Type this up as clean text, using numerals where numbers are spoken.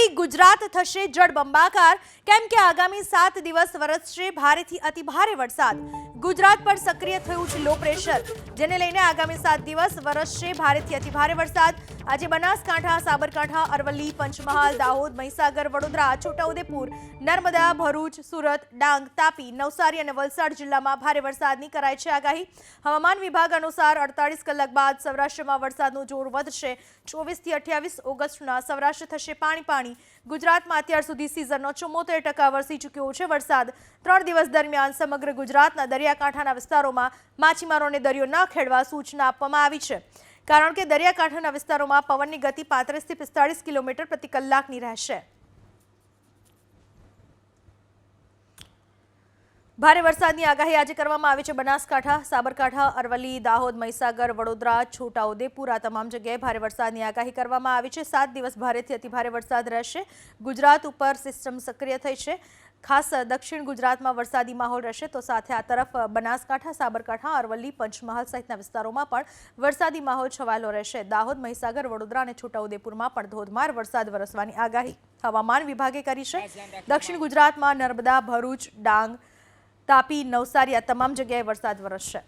ફરી ગુજરાત થશે જળબંબાકાર, કેમ કે આગામી 7 દિવસ વરસશે ભારેથી અતિભારે વરસાદ। ગુજરાત પર સક્રિય થયું છે લો પ્રેશર, જેને લઈને આગામી 7 દિવસ વરસશે ભારેથી અતિભારે વરસાદ। આજે બનાસકાંઠા, સાબરકાંઠા, અરવલ્લી, પંચમહાલ, દાહોદ, મહીસાગર, વડોદરા, છોટાઉદેપુર, નર્મદા, ભરૂચ, સુરત, ડાંગ, તાપી, નવસારી અને વલસાડ જિલ્લામાં ભારે વરસાદની કરાઈ છે આગાહી। હવામાન વિભાગ અનુસાર 48 કલાક બાદ સૌરાષ્ટ્રમાં વરસાદનું જોર વધશે। 24 થી 28 ઓગસ્ટના સૌરાષ્ટ્ર થશે પાણી-પાણી। ગુજરાતમાં અત્યાર સુધી સિઝનનો 74% વરસી ચૂક્યો છે વરસાદ। 3 દિવસ દરમિયાન સમગ્ર ગુજરાતના દરિયાકાંઠાના વિસ્તારોમાં માછીમારોને દરિયો ન ખેડવા સૂચના આપવામાં આવી છે, કારણ કે દરિયાકાંઠાના વિસ્તારોમાં પવનની ગતિ 35 થી 45 કિલોમીટર પ્રતિ કલાકની રહેશે। ભારે વરસાદની આગાહી આજે કરવામાં આવી છે બનાસકાંઠા, સાબરકાંઠા, અરવલ્લી, દાહોદ, મહીસાગર, વડોદરા, છોટાઉદેપુર આ તમામ જગ્યાએ ભારે વરસાદની આગાહી કરવામાં આવી છે। 7 દિવસ ભારેથી અતિભારે વરસાદ રહેશે। ગુજરાત ઉપર સિસ્ટમ સક્રિય થઈ છે, ખાસ દક્ષિણ ગુજરાતમાં વરસાદી માહોલ રહેશે, તો સાથે આ તરફ બનાસકાંઠા, સાબરકાંઠા, અરવલ્લી, પંચમહાલ સહિતના વિસ્તારોમાં પણ વરસાદી માહોલ છવાયેલો રહેશે। દાહોદ, મહીસાગર, વડોદરા અને છોટાઉદેપુરમાં પણ ધોધમાર વરસાદ વરસવાની આગાહી હવામાન વિભાગે કરી છે। દક્ષિણ ગુજરાતમાં નર્મદા, ભરૂચ, ડાંગ, તાપી, નવસારી આ તમામ જગ્યાએ વરસાદ વરસશે।